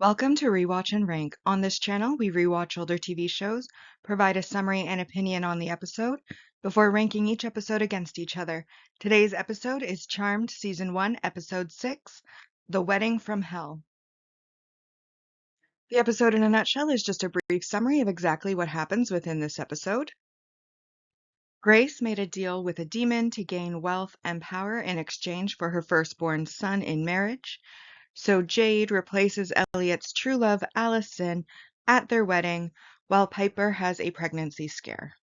Welcome to Rewatch and Rank. On this channel, we rewatch older TV shows, provide a summary and opinion on the episode, before ranking each episode against each other. Today's episode is Charmed Season 1, Episode 6, The Wedding from Hell. The episode in a nutshell is just a brief summary of exactly what happens within this episode. Grace made a deal with a demon to gain wealth and power in exchange for her firstborn son in marriage. So Jade replaces Elliot's true love, Allison, at their wedding, while Piper has a pregnancy scare.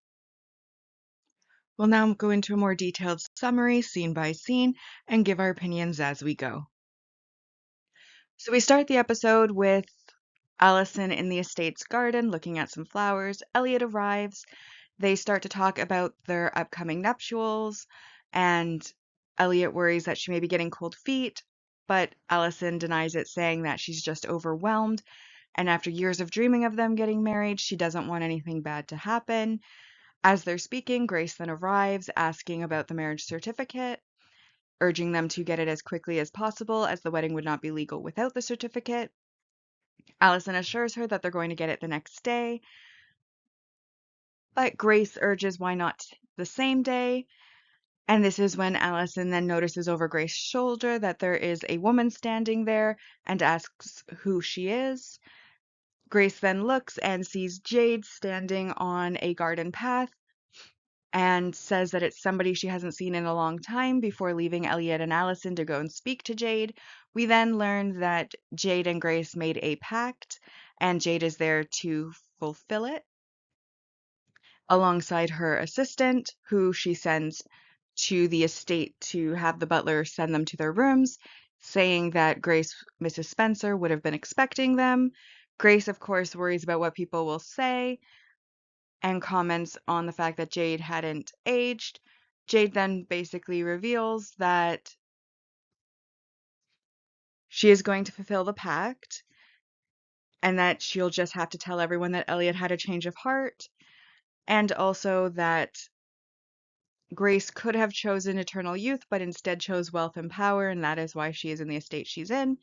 We'll now go into a more detailed summary, scene by scene, and give our opinions as we go. So we start the episode with Allison in the estate's garden looking at some flowers. Elliot arrives. They start to talk about their upcoming nuptials, and Elliot worries that she may be getting cold feet, but Allison denies it, saying that she's just overwhelmed, and after years of dreaming of them getting married, she doesn't want anything bad to happen. As they're speaking, Grace then arrives, asking about the marriage certificate, urging them to get it as quickly as possible, as the wedding would not be legal without the certificate. Allison assures her that they're going to get it the next day, but Grace urges why not the same day. And this is when Allison then notices over Grace's shoulder that there is a woman standing there and asks who she is. Grace then looks and sees Jade standing on a garden path and says that it's somebody she hasn't seen in a long time before leaving Elliot and Allison to go and speak to Jade. We then learn that Jade and Grace made a pact, and Jade is there to fulfill it alongside her assistant, who she sends to the estate to have the butler send them to their rooms, saying that Mrs. Spencer, would have been expecting them. Grace, of course, worries about what people will say and comments on the fact that Jade hadn't aged. Jade then basically reveals that she is going to fulfill the pact and that she'll just have to tell everyone that Elliot had a change of heart, and also that Grace could have chosen eternal youth, but instead chose wealth and power, and that is why she is in the estate she's in.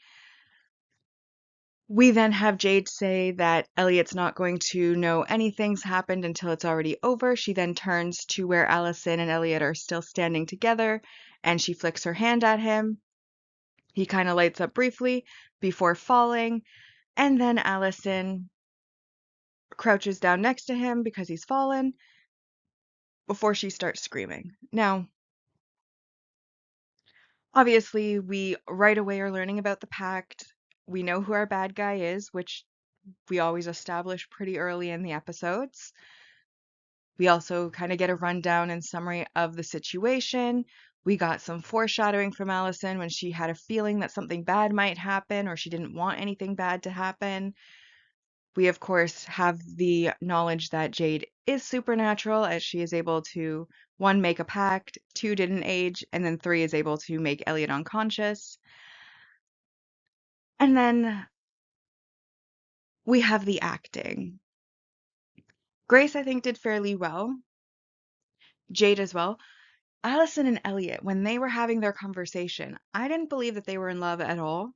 We then have Jade say that Elliot's not going to know anything's happened until it's already over. She then turns to where Allison and Elliot are still standing together, and she flicks her hand at him. He kind of lights up briefly before falling, and then Allison crouches down next to him because he's fallen before she starts screaming. Now, obviously, we right away are learning about the pact. We know who our bad guy is, which we always establish pretty early in the episodes. We also kind of get a rundown and summary of the situation. We got some foreshadowing from Allison when she had a feeling that something bad might happen, or she didn't want anything bad to happen. We, of course, have the knowledge that Jade is supernatural, as she is able to, 1, make a pact, 2, didn't age, and then 3, is able to make Elliot unconscious. And then we have the acting. Grace, I think, did fairly well. Jade as well. Allison and Elliot, when they were having their conversation, I didn't believe that they were in love at all.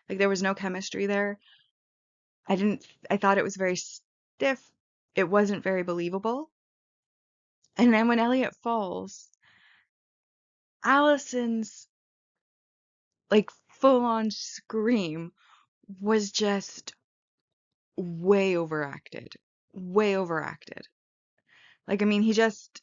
Like, there was no chemistry there. I thought it was very stiff. It wasn't very believable. And then when Elliot falls, Allison's like full on scream was just way overacted. Way overacted. Like, I mean, he just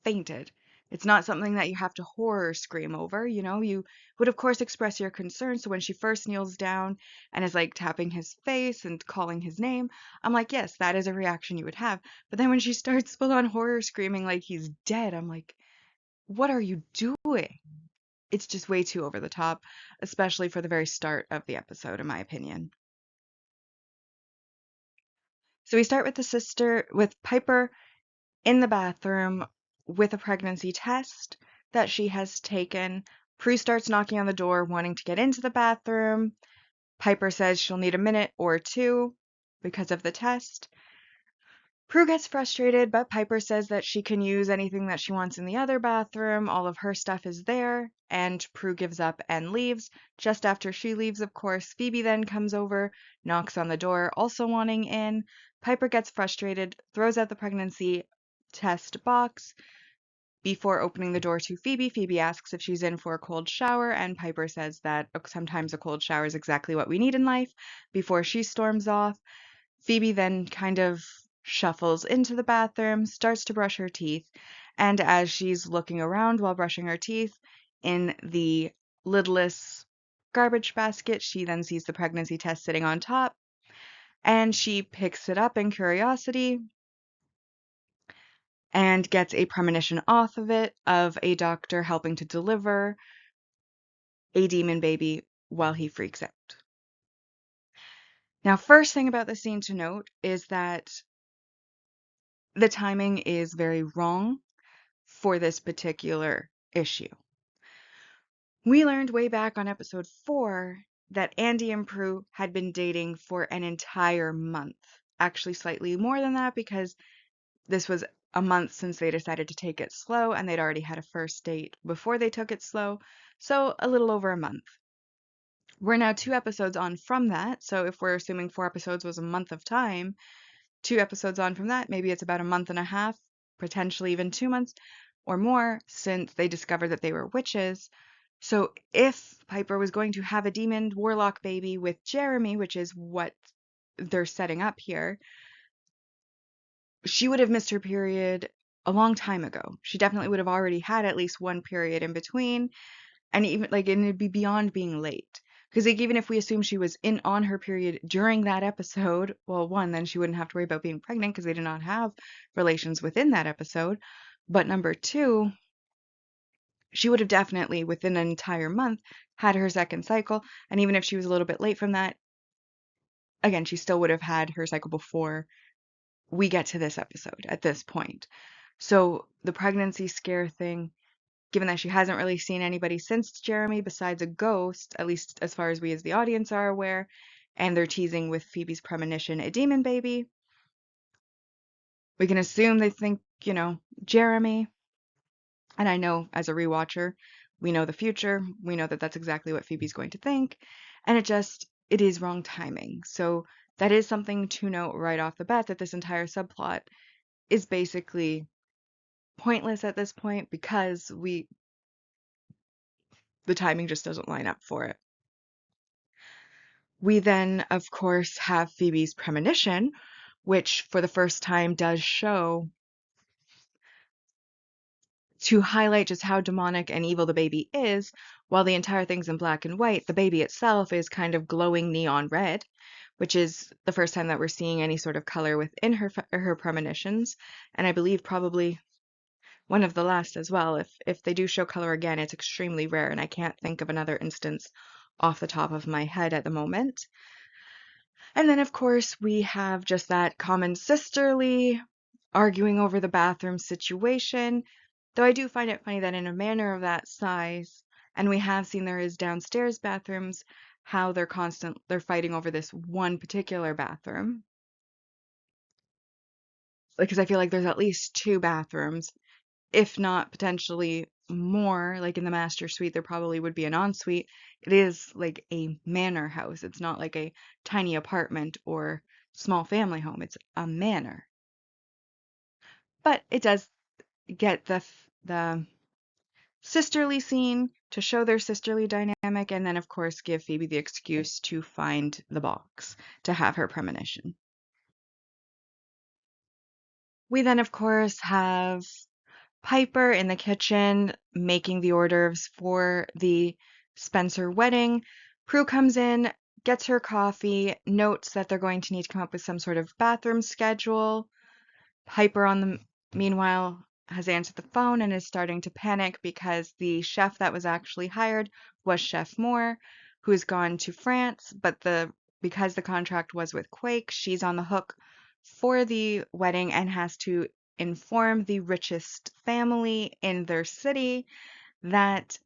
fainted. It's not something that you have to horror scream over, you know? You would, of course, express your concern. So when she first kneels down and is like tapping his face and calling his name, I'm like, yes, that is a reaction you would have. But then when she starts full on horror screaming like he's dead, I'm like, what are you doing? It's just way too over the top, especially for the very start of the episode, in my opinion. So we start with Piper in the bathroom with a pregnancy test that she has taken. Prue starts knocking on the door, wanting to get into the bathroom. Piper says she'll need a minute or two because of the test. Prue gets frustrated, but Piper says that she can use anything that she wants in the other bathroom. All of her stuff is there, and Prue gives up and leaves. Just after she leaves, of course, Phoebe then comes over, knocks on the door, also wanting in. Piper gets frustrated, throws out the pregnancy test box. Before opening the door to Phoebe, Phoebe asks if she's in for a cold shower, and Piper says that sometimes a cold shower is exactly what we need in life. Before she storms off, Phoebe then kind of shuffles into the bathroom, starts to brush her teeth, and as she's looking around while brushing her teeth, in the lidless garbage basket, she then sees the pregnancy test sitting on top, and she picks it up in curiosity and gets a premonition off of it of a doctor helping to deliver a demon baby while he freaks out. Now, first thing about the scene to note is that the timing is very wrong for this particular issue. We learned way back on episode 4 that Andy and Prue had been dating for an entire month. Actually, slightly more than that because this was a month since they decided to take it slow and they'd already had a first date before they took it slow. So a little over a month. We're now 2 episodes on from that. So if we're assuming 4 episodes was a month of time, 2 episodes on from that, maybe it's about a month and a half, potentially even 2 months or more since they discovered that they were witches. So if Piper was going to have a demon warlock baby with Jeremy, which is what they're setting up here, she would have missed her period a long time ago. She definitely would have already had at least one period in between, and even like, and it'd be beyond being late. Because like, even if we assume she was in on her period during that episode, well, one, then she wouldn't have to worry about being pregnant because they did not have relations within that episode. But number two, she would have definitely within an entire month had her second cycle. And even if she was a little bit late from that, again, she still would have had her cycle before we get to this episode at this point. So the pregnancy scare thing, given that she hasn't really seen anybody since Jeremy besides a ghost, at least as far as we as the audience are aware, and they're teasing with Phoebe's premonition a demon baby, we can assume they think, Jeremy. And I know as a rewatcher, we know the future. We know that that's exactly what Phoebe's going to think. And it is wrong timing. So that is something to note right off the bat, that this entire subplot is basically pointless at this point because the timing just doesn't line up for it. We then, of course, have Phoebe's premonition, which for the first time does show to highlight just how demonic and evil the baby is. While the entire thing's in black and white, the baby itself is kind of glowing neon red, which is the first time that we're seeing any sort of color within her premonitions, and I believe probably one of the last as well. If they do show color again, it's extremely rare, and I can't think of another instance off the top of my head at the moment. And then, of course, we have just that common sisterly arguing over the bathroom situation, though I do find it funny that in a manor of that size, and we have seen there is downstairs bathrooms, how they're fighting over this one particular bathroom. Because I feel like there's at least 2 bathrooms, if not potentially more. Like in the master suite, there probably would be an ensuite. It is like a manor house. It's not like a tiny apartment or small family home. It's a manor. But it does get the sisterly scene to show their sisterly dynamic, and then of course give Phoebe the excuse to find the box to have her premonition. We then of course have Piper in the kitchen making the hors d'oeuvres for the Spencer wedding. Prue comes in, gets her coffee, notes that they're going to need to come up with some sort of bathroom schedule. Piper, meanwhile, has answered the phone and is starting to panic because the chef that was actually hired was Chef Moore, who's gone to France, but because the contract was with Quake, she's on the hook for the wedding and has to inform the richest family in their city that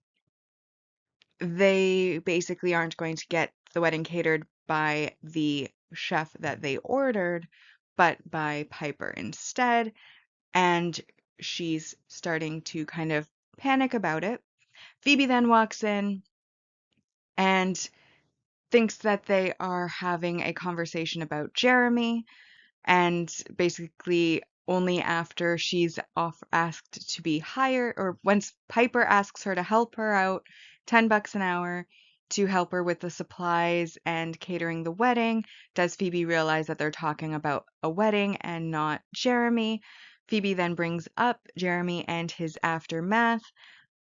they basically aren't going to get the wedding catered by the chef that they ordered, but by Piper instead, and she's starting to kind of panic about it. Phoebe then walks in and thinks that they are having a conversation about Jeremy, and basically only after she's asked to be hired, or once Piper asks her to help her out, $10 an hour to help her with the supplies and catering the wedding, does Phoebe realize that they're talking about a wedding and not Jeremy. Phoebe then brings up Jeremy and his aftermath,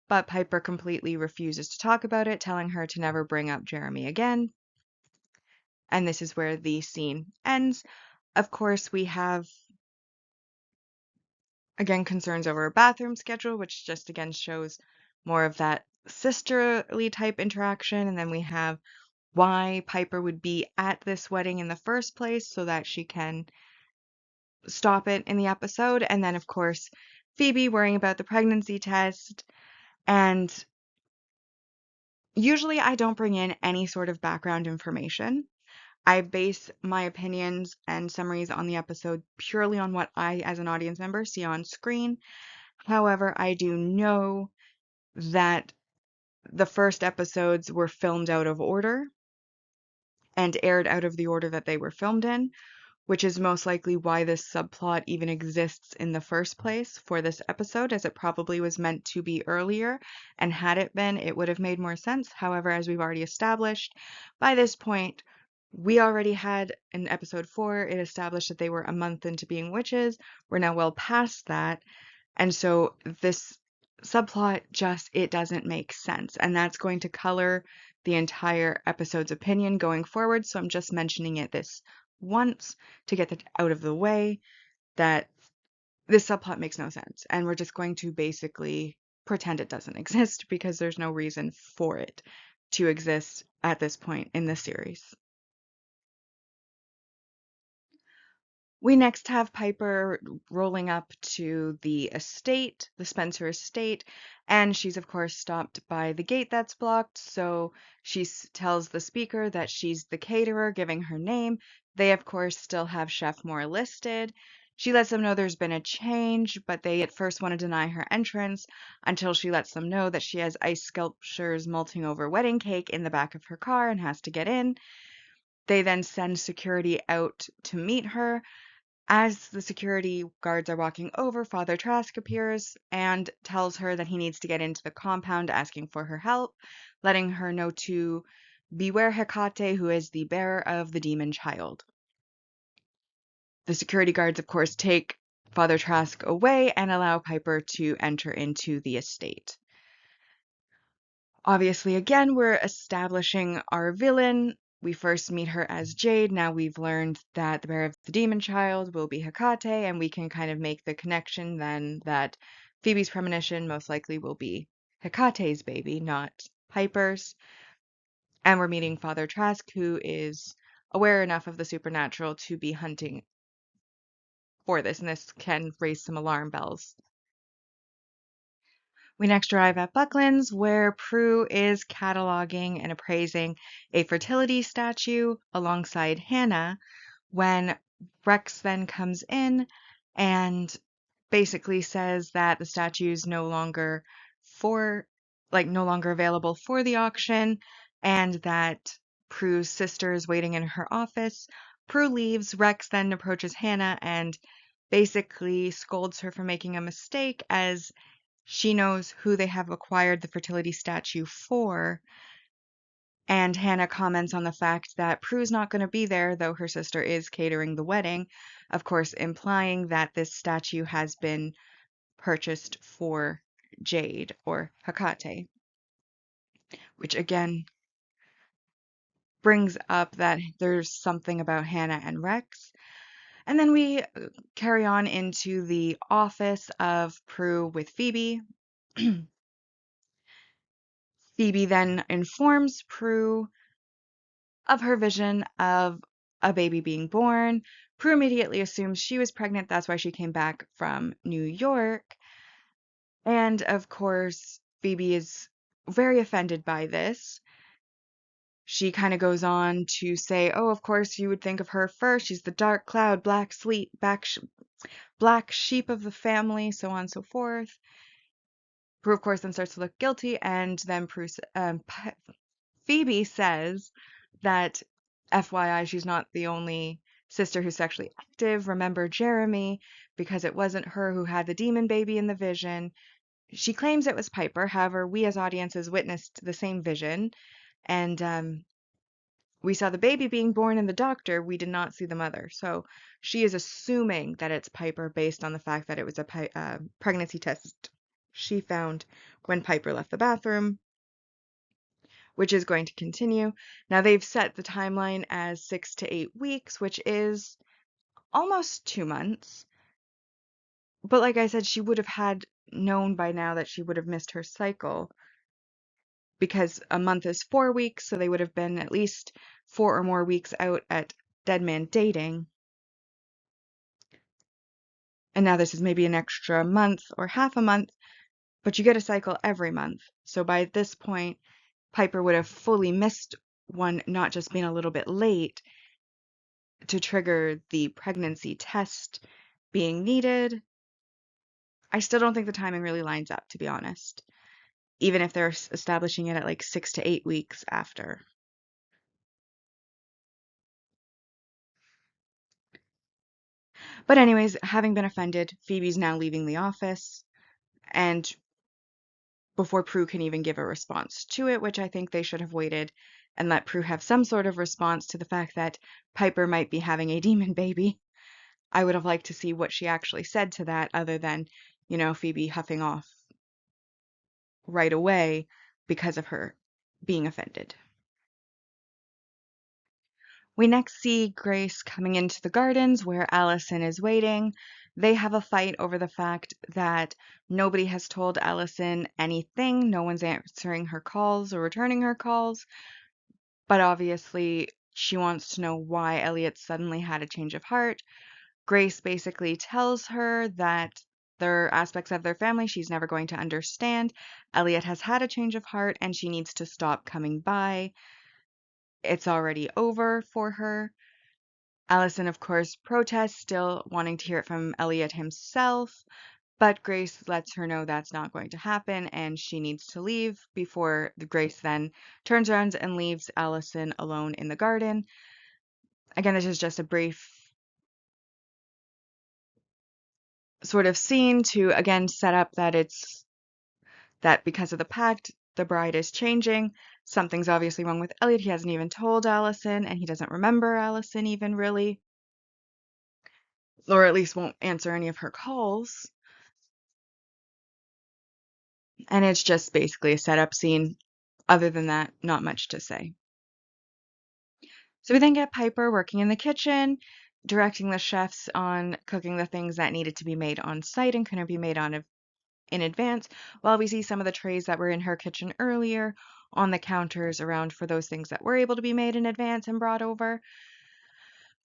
but Piper completely refuses to talk about it, telling her to never bring up Jeremy again. And this is where the scene ends. Of course, we have, again, concerns over a bathroom schedule, which just again shows more of that sisterly type interaction. And then we have why Piper would be at this wedding in the first place so that she can stop it in the episode. And then, of course, Phoebe worrying about the pregnancy test. And usually I don't bring in any sort of background information. I base my opinions and summaries on the episode purely on what I, as an audience member, see on screen. However, I do know that the first episodes were filmed out of order and aired out of the order that they were filmed in, which is most likely why this subplot even exists in the first place for this episode, as it probably was meant to be earlier, and had it been, it would have made more sense. However, as we've already established, by this point, we already had in episode 4, it established that they were a month into being witches. We're now well past that. And so this subplot just, it doesn't make sense. And that's going to color the entire episode's opinion going forward. So I'm just mentioning it this once to get that out of the way, that this subplot makes no sense. And we're just going to basically pretend it doesn't exist because there's no reason for it to exist at this point in the series. We next have Piper rolling up to the estate, the Spencer estate, and she's of course stopped by the gate that's blocked, so she tells the speaker that she's the caterer, giving her name. They of course still have Chef Moore listed. She lets them know there's been a change, but they at first want to deny her entrance until she lets them know that she has ice sculptures melting over wedding cake in the back of her car and has to get in. They then send security out to meet her. As the security guards are walking over, Father Trask appears and tells her that he needs to get into the compound, asking for her help, letting her know to beware Hecate, who is the bearer of the demon child. The security guards, of course, take Father Trask away and allow Piper to enter into the estate. Obviously, again, we're establishing our villain. We first meet her as Jade. Now we've learned that the bearer of the demon child will be Hecate, and we can kind of make the connection then that Phoebe's premonition most likely will be Hecate's baby, not Piper's. And we're meeting Father Trask, who is aware enough of the supernatural to be hunting for this, and this can raise some alarm bells. We next arrive at Buckland's, where Prue is cataloging and appraising a fertility statue alongside Hannah, when Rex then comes in and basically says that the statue is no longer available for the auction, and that Prue's sister is waiting in her office. Prue leaves. Rex then approaches Hannah and basically scolds her for making a mistake, as she knows who they have acquired the fertility statue for. And Hannah comments on the fact that Prue's not going to be there, though her sister is catering the wedding, of course, implying that this statue has been purchased for Jade or Hecate, which again brings up that there's something about Hannah and Rex. And then we carry on into the office of Prue with Phoebe. Phoebe then informs Prue of her vision of a baby being born. Prue immediately assumes she was pregnant. That's why she came back from New York. And of course, Phoebe is very offended by this. She kind of goes on to say, "Oh, of course you would think of her first. She's the dark cloud, black sheep of the family, so on and so forth." Prue, of course, then starts to look guilty, and then Phoebe says that, FYI, she's not the only sister who's sexually active. Remember Jeremy, because it wasn't her who had the demon baby in the vision. She claims it was Piper. However, we as audiences witnessed the same vision, and we saw the baby being born in the doctor. We did not see the mother. So she is assuming that it's Piper based on the fact that it was a pregnancy test she found when Piper left the bathroom, which is going to continue. Now, they've set the timeline as 6 to 8 weeks, which is almost 2 months. But like I said, she would have had known by now that she would have missed her cycle, because a month is 4 weeks, so they would have been at least 4 or more weeks out at Dead Man Dating. And now this is maybe an extra month or half a month, but you get a cycle every month. So by this point, Piper would have fully missed one, not just being a little bit late to trigger the pregnancy test being needed. I still don't think the timing really lines up, to be honest, even if they're establishing it at like 6 to 8 weeks after. But anyways, having been offended, Phoebe's now leaving the office, and before Prue can even give a response to it, which I think they should have waited and let Prue have some sort of response to the fact that Piper might be having a demon baby. I would have liked to see what she actually said to that, other than, Phoebe huffing off right away because of her being offended. We next see Grace coming into the gardens where Allison is waiting. They have a fight over the fact that nobody has told Allison anything. No one's answering her calls or returning her calls. But obviously, she wants to know why Elliot suddenly had a change of heart. Grace basically tells her that there are aspects of their family she's never going to understand. Elliot has had a change of heart and she needs to stop coming by. It's already over for her. Allison, of course, protests, still wanting to hear it from Elliot himself, but Grace lets her know that's not going to happen and she needs to leave before Grace then turns around and leaves Allison alone in the garden. Again, this is just a brief sort of scene to, again, set up that that because of the pact, the bride is changing. Something's obviously wrong with Elliot. He hasn't even told Allison, and he doesn't remember Allison even really, or at least won't answer any of her calls. And it's just basically a setup scene. Other than that, not much to say. So we then get Piper working in the kitchen, directing the chefs on cooking the things that needed to be made on site and couldn't be made in advance, while we see some of the trays that were in her kitchen earlier on the counters around for those things that were able to be made in advance and brought over.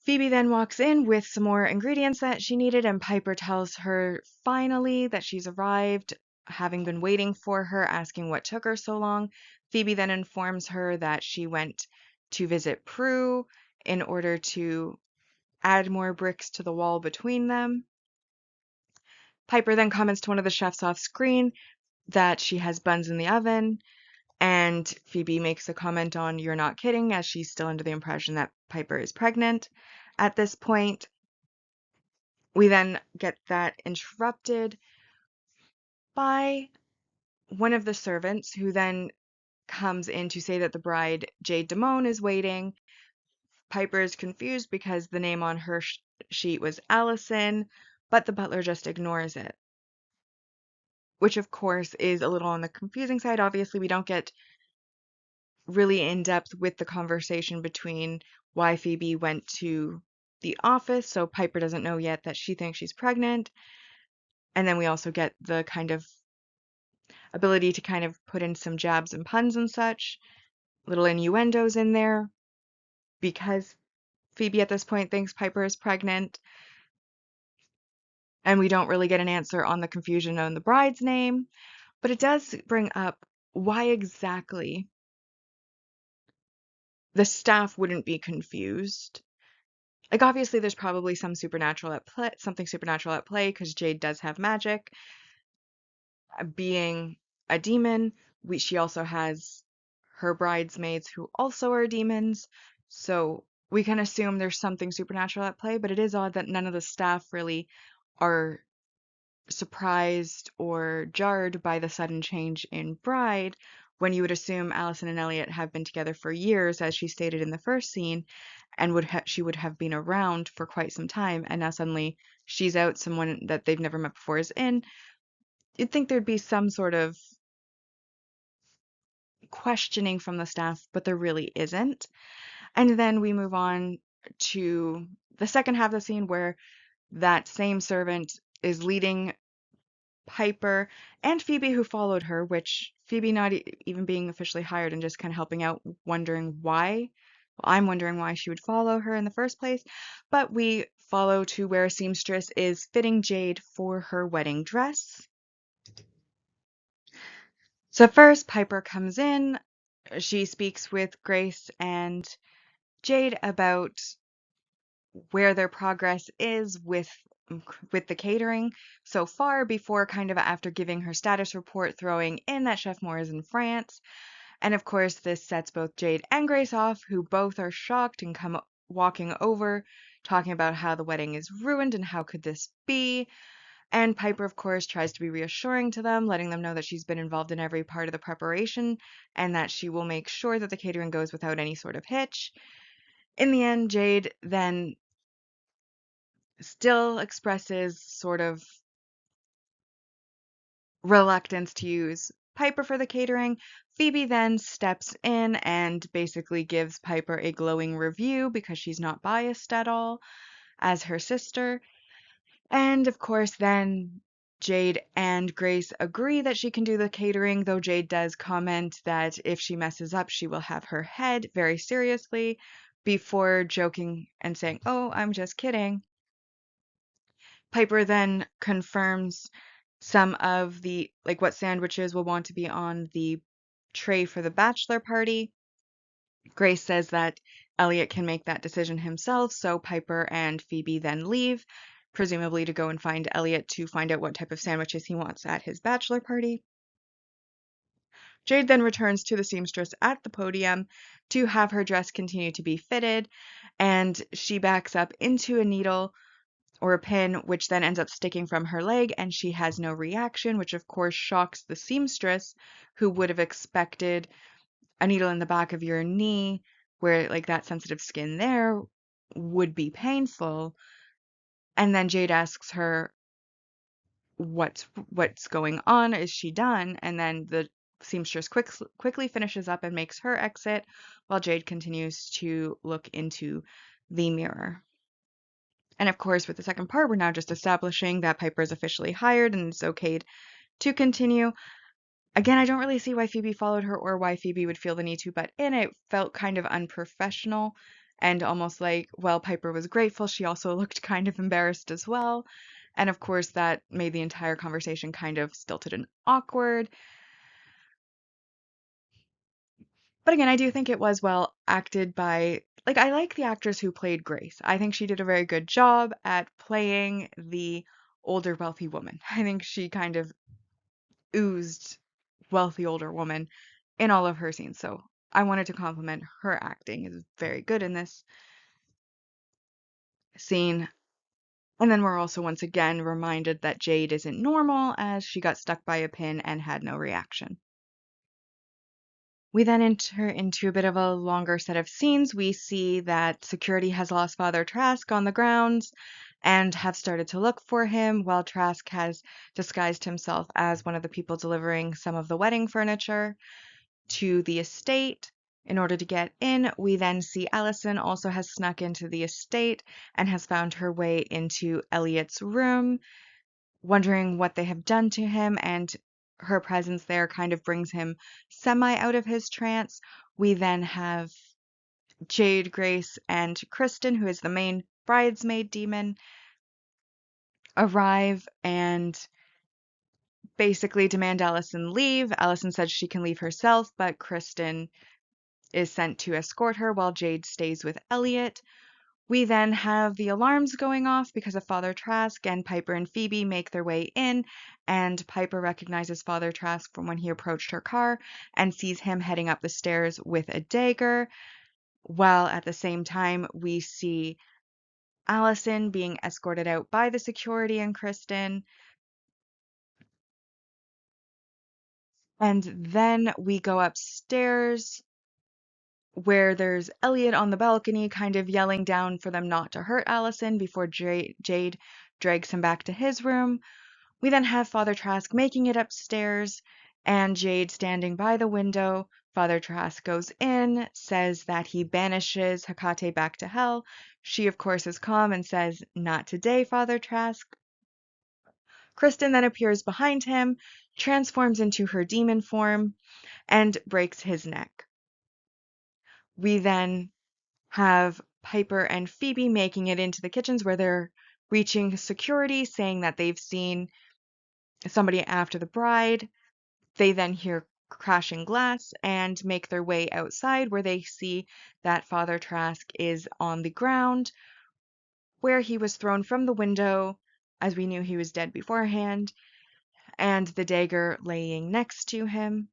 Phoebe then walks in with some more ingredients that she needed, and Piper tells her finally that she's arrived, having been waiting for her, asking what took her so long. Phoebe then informs her that she went to visit Prue in order to add more bricks to the wall between them. Piper then comments to one of the chefs off screen that she has buns in the oven, and Phoebe makes a comment on "you're not kidding," as she's still under the impression that Piper is pregnant. At this point, we then get that interrupted by one of the servants, who then comes in to say that the bride, Jade Damone, is waiting. Piper is confused because the name on her sheet was Allison, but the butler just ignores it, which of course is a little on the confusing side. Obviously, we don't get really in depth with the conversation between why Phoebe went to the office, so Piper doesn't know yet that she thinks she's pregnant. And then we also get the kind of ability to kind of put in some jabs and puns and such, little innuendos in there, because Phoebe at this point thinks Piper is pregnant, and we don't really get an answer on the confusion on the bride's name, but it does bring up why exactly the staff wouldn't be confused. Like, obviously, there's probably something supernatural at play, because Jade does have magic. Being a demon, she also has her bridesmaids who also are demons, so we can assume there's something supernatural at play, but it is odd that none of the staff really are surprised or jarred by the sudden change in Bride, when you would assume Allison and Elliot have been together for years, as she stated in the first scene, and she would have been around for quite some time, and now suddenly she's out, someone that they've never met before is in. You'd think there'd be some sort of questioning from the staff, but there really isn't. And then we move on to the second half of the scene, where that same servant is leading Piper and Phoebe, who followed her, which Phoebe not even being officially hired and just kind of helping out, wondering why. Well, I'm wondering why she would follow her in the first place. But we follow to where a seamstress is fitting Jade for her wedding dress. So first, Piper comes in. She speaks with Grace and Jade about where their progress is with the catering so far, before kind of after giving her status report, throwing in that Chef Moore is in France. And of course, this sets both Jade and Grace off, who both are shocked and come walking over, talking about how the wedding is ruined and how could this be. And Piper, of course, tries to be reassuring to them, letting them know that she's been involved in every part of the preparation and that she will make sure that the catering goes without any sort of hitch. In the end, Jade then still expresses sort of reluctance to use Piper for the catering. Phoebe then steps in and basically gives Piper a glowing review, because she's not biased at all, as her sister. And of course, then Jade and Grace agree that she can do the catering, though Jade does comment that if she messes up, she will have her head, very seriously, before joking and saying, "Oh, I'm just kidding." Piper then confirms some of the, like, what sandwiches will want to be on the tray for the bachelor party. Grace says that Elliot can make that decision himself, so Piper and Phoebe then leave, presumably to go and find Elliot to find out what type of sandwiches he wants at his bachelor party. Jade then returns to the seamstress at the podium to have her dress continue to be fitted, and she backs up into a needle or a pin, which then ends up sticking from her leg, and she has no reaction, which of course shocks the seamstress, who would have expected a needle in the back of your knee, where like that sensitive skin there would be painful. And then Jade asks her what's going on, is she done? And then the seamstress quickly finishes up and makes her exit, while Jade continues to look into the mirror. And of course, with the second part, we're now just establishing that Piper is officially hired and it's okay to continue. Again, I don't really see why Phoebe followed her or why Phoebe would feel the need to butt in. It felt kind of unprofessional and almost like, well, Piper was grateful, she also looked kind of embarrassed as well. And of course, that made the entire conversation kind of stilted and awkward. But again, I do think it was well acted by, like, I like the actress who played Grace. I think she did a very good job at playing the older wealthy woman. I think she kind of oozed wealthy older woman in all of her scenes. So I wanted to compliment her acting. Is very good in this scene. And then we're also once again reminded that Jade isn't normal, as she got stuck by a pin and had no reaction. We then enter into a bit of a longer set of scenes. We see that security has lost Father Trask on the grounds and have started to look for him, while Trask has disguised himself as one of the people delivering some of the wedding furniture to the estate in order to get in. We then see Allison also has snuck into the estate and has found her way into Elliot's room, wondering what they have done to him, and her presence there kind of brings him semi out of his trance. We then have Jade, Grace, and Kristen, who is the main bridesmaid demon, arrive and basically demand Allison leave. Allison says she can leave herself, but Kristen is sent to escort her while Jade stays with Elliot. We then have the alarms going off because of Father Trask, and Piper and Phoebe make their way in, and Piper recognizes Father Trask from when he approached her car and sees him heading up the stairs with a dagger, while at the same time we see Allison being escorted out by the security and Kristen. And then we go upstairs where there's Elliot on the balcony kind of yelling down for them not to hurt Allison before Jade drags him back to his room. We then have Father Trask making it upstairs and Jade standing by the window. Father Trask goes in, says that he banishes Hecate back to hell. She, of course, is calm and says, "Not today, Father Trask." Kristen then appears behind him, transforms into her demon form, and breaks his neck. We then have Piper and Phoebe making it into the kitchens where they're reaching security, saying that they've seen somebody after the bride. They then hear crashing glass and make their way outside where they see that Father Trask is on the ground where he was thrown from the window, as we knew he was dead beforehand, and the dagger laying next to him.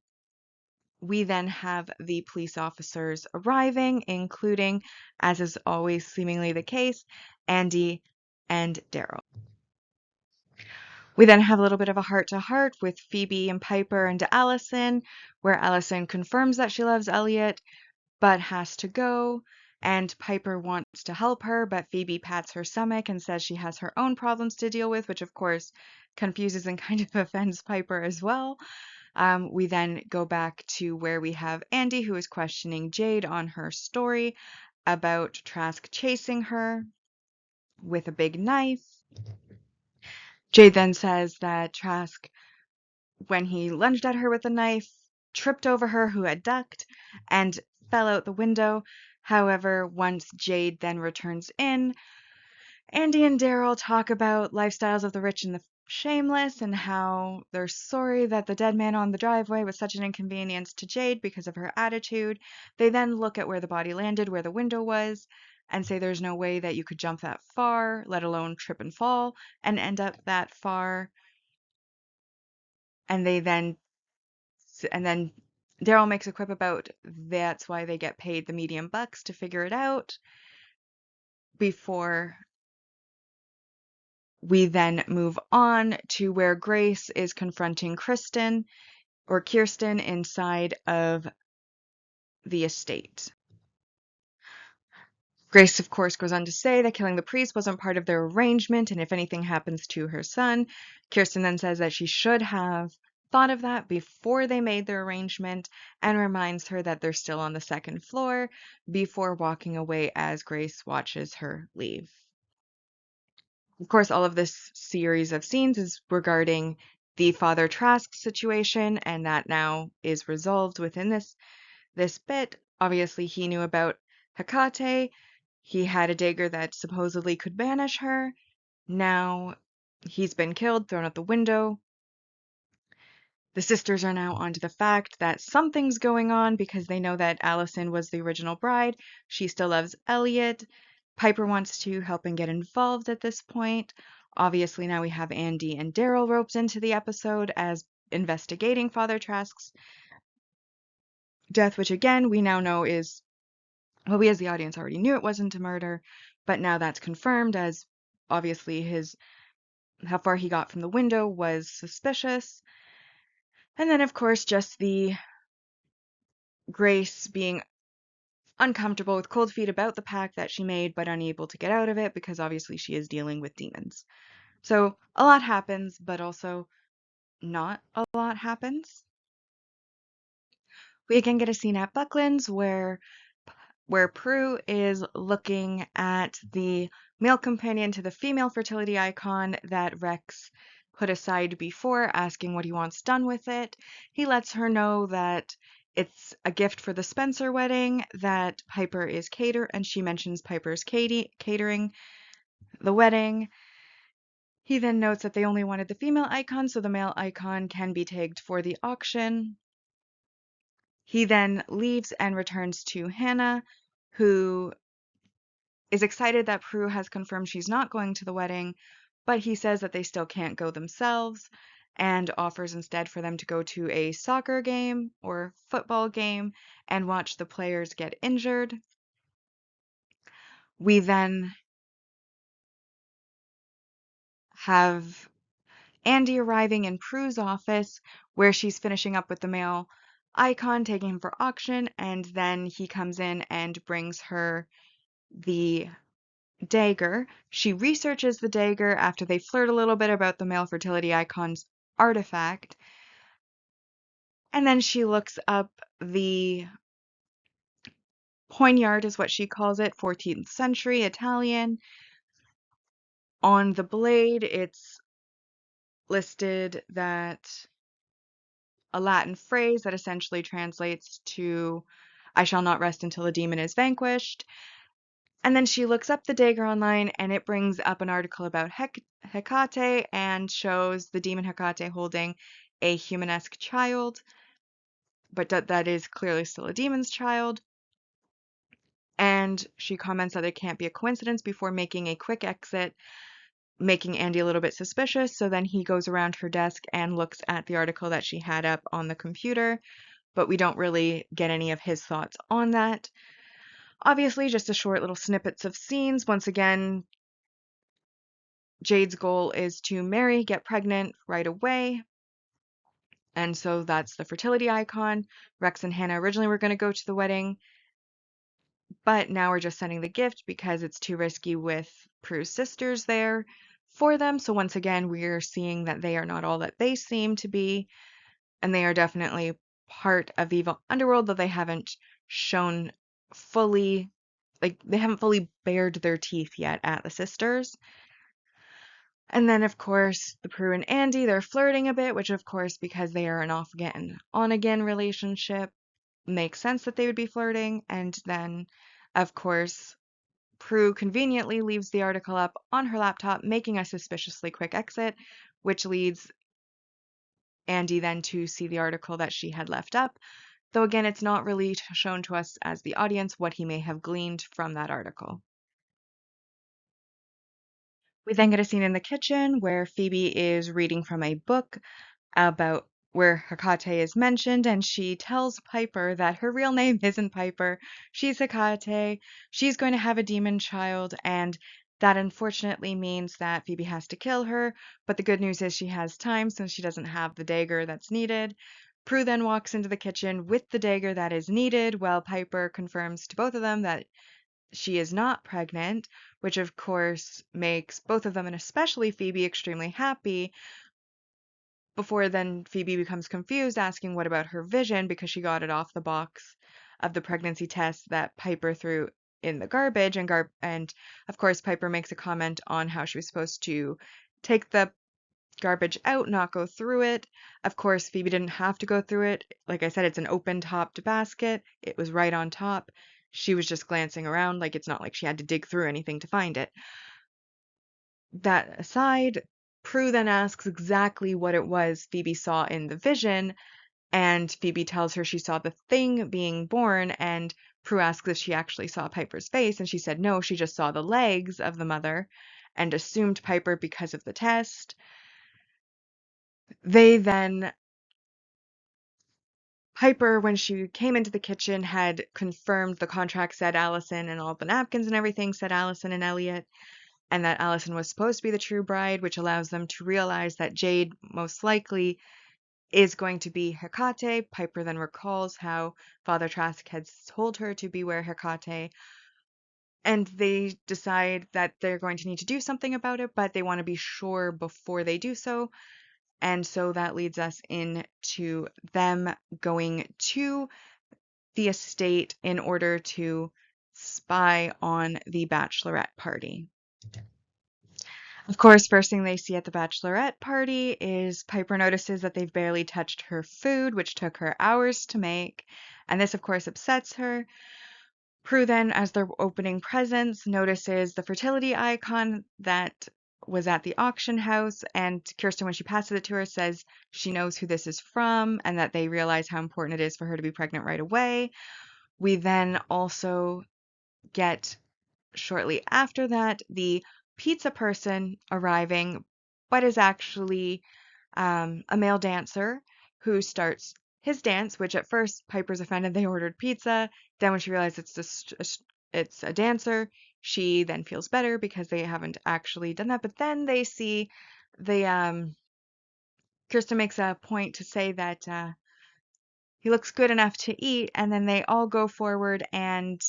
We then have the police officers arriving, including, as is always seemingly the case, Andy and Daryl. We then have a little bit of a heart-to-heart with Phoebe and Piper and Allison, where Allison confirms that she loves Elliot, but has to go, and Piper wants to help her, but Phoebe pats her stomach and says she has her own problems to deal with, which of course confuses and kind of offends Piper as well. We then go back to where we have Andy, who is questioning Jade on her story about Trask chasing her with a big knife. Jade then says that Trask, when he lunged at her with a knife, tripped over her who had ducked and fell out the window. However, once Jade then returns in, Andy and Daryl talk about lifestyles of the rich and the shameless and how they're sorry that the dead man on the driveway was such an inconvenience to Jade because of her attitude. They then look at where the body landed, where the window was, and say there's no way that you could jump that far, let alone trip and fall, and end up that far. And then Daryl makes a quip about that's why they get paid the medium bucks to figure it out, before we then move on to where Grace is confronting Kirsten inside of the estate. Grace, of course, goes on to say that killing the priest wasn't part of their arrangement, and if anything happens to her son, Kirsten then says that she should have thought of that before they made their arrangement, and reminds her that they're still on the second floor before walking away as Grace watches her leave. Of course, all of this series of scenes is regarding the Father Trask situation, and that now is resolved within this bit. Obviously, he knew about Hecate. He had a dagger that supposedly could banish her. Now he's been killed, thrown out the window. The sisters are now onto the fact that something's going on because they know that Allison was the original bride. She still loves Elliot. Piper wants to help and get involved at this point. Obviously, now we have Andy and Daryl roped into the episode as investigating Father Trask's death, which again, we now know is, well, we as the audience already knew it wasn't a murder, but now that's confirmed as obviously how far he got from the window was suspicious. And then, of course, just the Grace being uncomfortable with cold feet about the pact that she made, but unable to get out of it because obviously she is dealing with demons. So a lot happens, but also not a lot happens. We again get a scene at Buckland's where Prue is looking at the male companion to the female fertility icon that Rex put aside before, asking what he wants done with it. He lets her know that it's a gift for the Spencer wedding, that Piper is and she mentions Piper's catering the wedding. He then notes that they only wanted the female icon, so the male icon can be tagged for the auction. He then leaves and returns to Hannah, who is excited that Prue has confirmed she's not going to the wedding, but he says that they still can't go themselves and offers instead for them to go to a soccer game or football game and watch the players get injured. We then have Andy arriving in Prue's office where she's finishing up with the male icon, taking him for auction, and then he comes in and brings her the dagger. She researches the dagger after they flirt a little bit about the male fertility icon's artifact. And then she looks up the poignard, is what she calls it, 14th century Italian. On the blade, it's listed that a Latin phrase that essentially translates to, I shall not rest until the demon is vanquished. And then she looks up the dagger online and it brings up an article about Hecate and shows the demon Hecate holding a humanesque child, but that is clearly still a demon's child. And she comments that it can't be a coincidence before making a quick exit, making Andy a little bit suspicious. So then he goes around her desk and looks at the article that she had up on the computer, but we don't really get any of his thoughts on that. Obviously, just a short little snippets of scenes. Once again, Jade's goal is to marry, get pregnant right away. And so that's the fertility icon. Rex and Hannah originally were going to go to the wedding, but now we're just sending the gift because it's too risky with Prue's sisters there for them. So once again, we're seeing that they are not all that they seem to be, and they are definitely part of the evil underworld, though they haven't shown fully, like, they haven't fully bared their teeth yet at the sisters. And then, of course, the Prue and Andy, they're flirting a bit, which, of course, because they are an off-again, on-again relationship, makes sense that they would be flirting. And then, of course, Prue conveniently leaves the article up on her laptop, making a suspiciously quick exit, which leads Andy then to see the article that she had left up. Though again, it's not really shown to us as the audience what he may have gleaned from that article. We then get a scene in the kitchen where Phoebe is reading from a book about where Hecate is mentioned, and she tells Piper that her real name isn't Piper, she's Hecate, she's going to have a demon child, and that unfortunately means that Phoebe has to kill her, but the good news is she has time since she doesn't have the dagger that's needed. Prue then walks into the kitchen with the dagger that is needed, while Piper confirms to both of them that she is not pregnant, which of course makes both of them, and especially Phoebe, extremely happy. Before then, Phoebe becomes confused, asking what about her vision because she got it off the box of the pregnancy test that Piper threw in the garbage. And of course, Piper makes a comment on how she was supposed to take the garbage out, not go through it. Of course, Phoebe didn't have to go through it. Like I said, it's an open-topped basket. It was right on top. She was just glancing around, like it's not like she had to dig through anything to find it. That aside, Prue then asks exactly what it was Phoebe saw in the vision, and Phoebe tells her she saw the thing being born, and Prue asks if she actually saw Piper's face, and she said no, she just saw the legs of the mother and assumed Piper because of the test. They then Piper, when she came into the kitchen, had confirmed the contract said Allison, and all the napkins and everything said Allison and Elliot, and that Allison was supposed to be the true bride, which allows them to realize that Jade most likely is going to be Hecate. Piper then recalls how Father Trask had told her to beware Hecate, and they decide that they're going to need to do something about it, but they want to be sure before they do so. And so that leads us into them going to the estate in order to spy on the bachelorette party. Of course, first thing they see at the bachelorette party is Piper notices that they've barely touched her food, which took her hours to make, and this of course upsets her. Prue then, as they're opening presents, notices the fertility icon that was at the auction house, and Kirsten, when she passes it to her, says she knows who this is from and that they realize how important it is for her to be pregnant right away. We then also get, shortly after that, the pizza person arriving, but is actually a male dancer who starts his dance, which at first Piper's offended they ordered pizza. Then when she realizes it's a dancer, she then feels better because they haven't actually done that. But then they see the Kirsten makes a point to say that he looks good enough to eat, and then they all go forward, and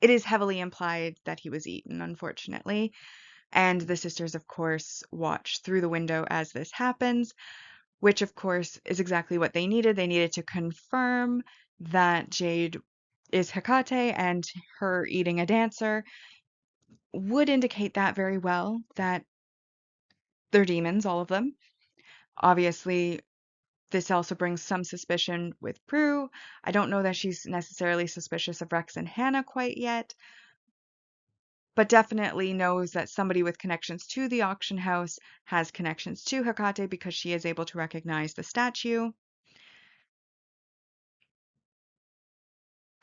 it is heavily implied that he was eaten, unfortunately. And the sisters, of course, watch through the window as this happens, which, of course, is exactly what they needed. They needed to confirm that Jade is Hecate, and her eating a dancer would indicate that very well, that they're demons, all of them. Obviously, this also brings some suspicion with Prue. I don't know that she's necessarily suspicious of Rex and Hannah quite yet, but definitely knows that somebody with connections to the auction house has connections to Hecate because she is able to recognize the statue.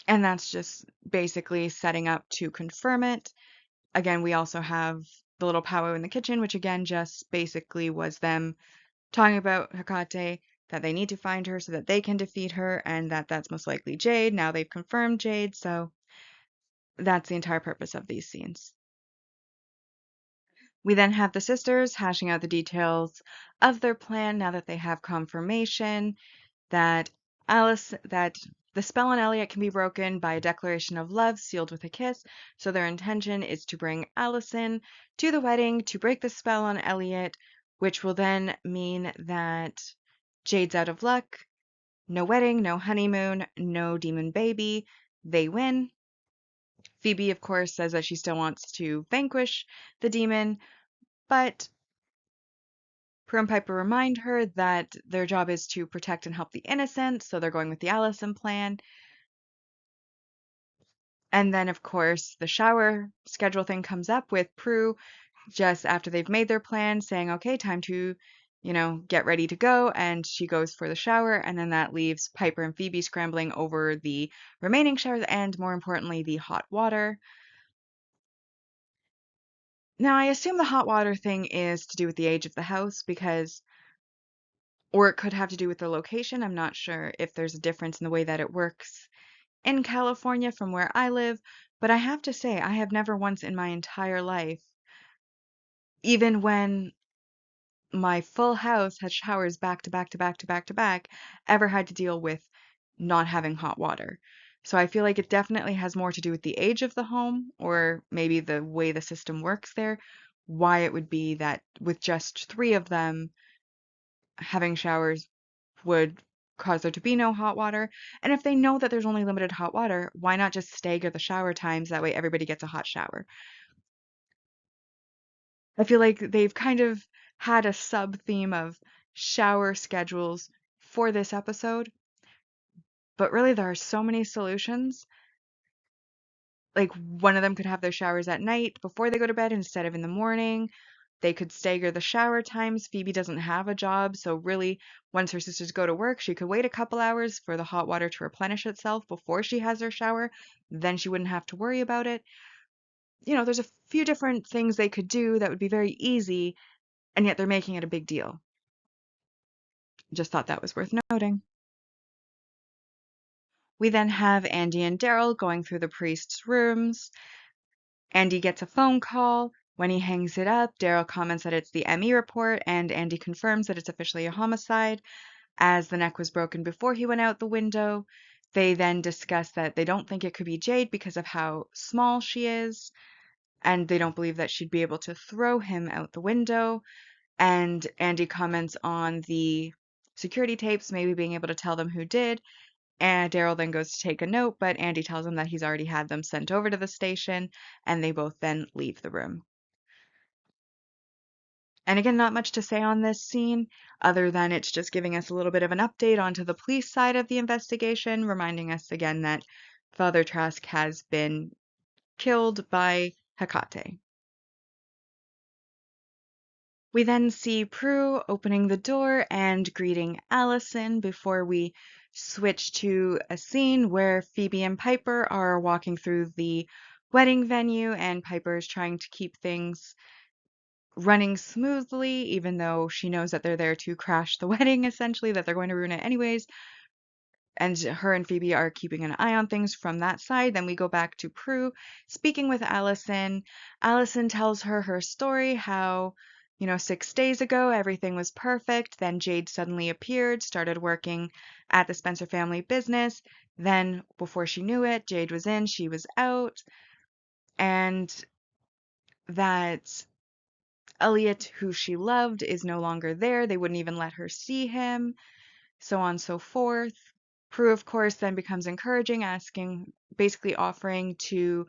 And that's just basically setting up to confirm it. Again, we also have the little powwow in the kitchen, which again just basically was them talking about Hecate, that they need to find her so that they can defeat her, and that that's most likely Jade. Now they've confirmed Jade, so that's the entire purpose of these scenes. We then have the sisters hashing out the details of their plan now that they have confirmation that that the spell on Elliot can be broken by a declaration of love sealed with a kiss. So their intention is to bring Allison to the wedding to break the spell on Elliot, which will then mean that Jade's out of luck. No wedding, no honeymoon, no demon baby. They win. Phoebe, of course, says that she still wants to vanquish the demon, but Prue and Piper remind her that their job is to protect and help the innocent, so they're going with the Allison plan. And then, of course, the shower schedule thing comes up with Prue just after they've made their plan, saying, okay, time to, get ready to go. And she goes for the shower. And then that leaves Piper and Phoebe scrambling over the remaining showers and, more importantly, the hot water. Now, I assume the hot water thing is to do with the age of the house or it could have to do with the location. I'm not sure if there's a difference in the way that it works in California from where I live, but I have to say, I have never once in my entire life, even when my full house had showers back to back to back to back to back, ever had to deal with not having hot water. So I feel like it definitely has more to do with the age of the home or maybe the way the system works there, why it would be that with just three of them, having showers would cause there to be no hot water. And if they know that there's only limited hot water, why not just stagger the shower times? That way everybody gets a hot shower. I feel like they've kind of had a sub theme of shower schedules for this episode, but really there are so many solutions. Like one of them could have their showers at night before they go to bed instead of in the morning. They could stagger the shower times. Phoebe doesn't have a job, so really, once her sisters go to work, she could wait a couple hours for the hot water to replenish itself before she has her shower. Then she wouldn't have to worry about it. There's a few different things they could do that would be very easy, and yet they're making it a big deal. Just thought that was worth noting. We then have Andy and Daryl going through the priest's rooms. Andy gets a phone call. When he hangs it up, Daryl comments that it's the ME report, and Andy confirms that it's officially a homicide, as the neck was broken before he went out the window. They then discuss that they don't think it could be Jade because of how small she is, and they don't believe that she'd be able to throw him out the window. And Andy comments on the security tapes, maybe being able to tell them who did. And Daryl then goes to take a note, but Andy tells him that he's already had them sent over to the station, and they both then leave the room. And again, not much to say on this scene, other than it's just giving us a little bit of an update onto the police side of the investigation, reminding us again that Father Trask has been killed by Hecate. We then see Prue opening the door and greeting Allison before we switch to a scene where Phoebe and Piper are walking through the wedding venue, and Piper is trying to keep things running smoothly, even though she knows that they're there to crash the wedding, essentially, that they're going to ruin it anyways. And her and Phoebe are keeping an eye on things from that side. Then we go back to Prue speaking with Allison. Allison tells her story, how, 6 days ago everything was perfect. Then Jade suddenly appeared, started working at the Spencer family business. Then, before she knew it, Jade was in, she was out, and that Elliot, who she loved, is no longer there. They wouldn't even let her see him, so on and so forth. Prue, of course, then becomes encouraging, asking, basically offering to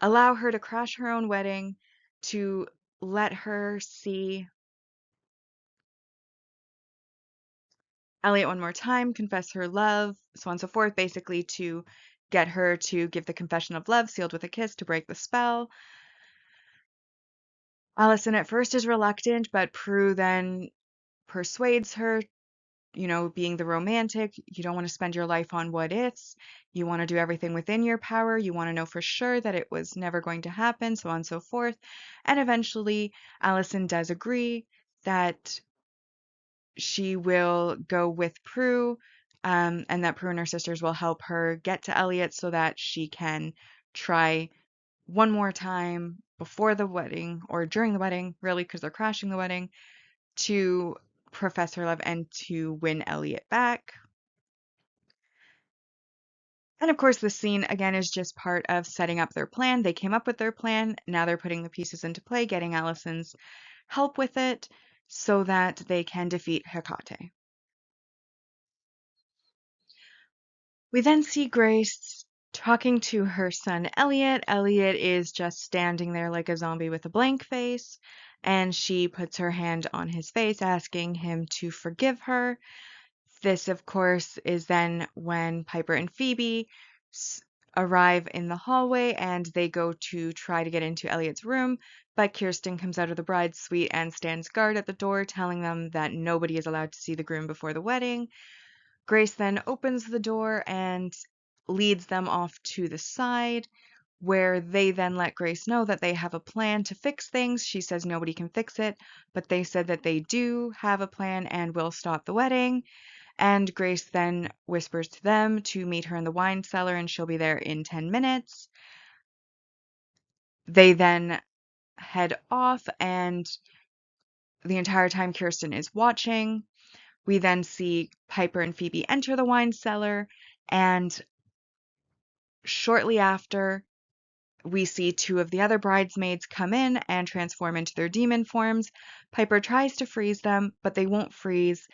allow her to crash her own wedding, to let her see Elliot one more time, confess her love, so on and so forth, basically to get her to give the confession of love sealed with a kiss to break the spell. Allison at first is reluctant, but Prue then persuades her, being the romantic. You don't want to spend your life on what ifs. You want to do everything within your power. You want to know for sure that it was never going to happen, so on and so forth. And eventually, Allison does agree that she will go with Prue, and that Prue and her sisters will help her get to Elliot so that she can try one more time before the wedding, or during the wedding, really, because they're crashing the wedding, to profess her love and to win Elliot back. And of course, this scene again is just part of setting up their plan. They came up with their plan. Now they're putting the pieces into play, getting Allison's help with it so that they can defeat Hecate. We then see Grace talking to her son Elliot. Elliot is just standing there like a zombie with a blank face, and she puts her hand on his face, asking him to forgive her. This, of course, is then when Piper and Phoebe arrive in the hallway, and they go to try to get into Elliot's room, but Kirsten comes out of the bride's suite and stands guard at the door, telling them that nobody is allowed to see the groom before the wedding. Grace then opens the door and leads them off to the side, where they then let Grace know that they have a plan to fix things. She says nobody can fix it, but they said that they do have a plan and will stop the wedding. And Grace then whispers to them to meet her in the wine cellar, and she'll be there in 10 minutes. They then head off, and the entire time Kirsten is watching. We then see Piper and Phoebe enter the wine cellar, and shortly after, we see two of the other bridesmaids come in and transform into their demon forms. Piper tries to freeze them, but they won't freeze.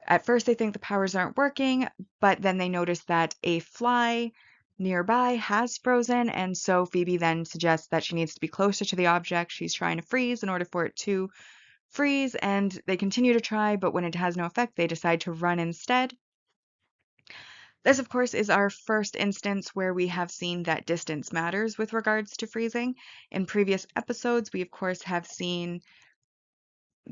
At first, they think the powers aren't working, but then they notice that a fly nearby has frozen, and so Phoebe then suggests that she needs to be closer to the object she's trying to freeze in order for it to freeze, and they continue to try, but when it has no effect, they decide to run instead. This, of course, is our first instance where we have seen that distance matters with regards to freezing. In previous episodes, we, of course, have seen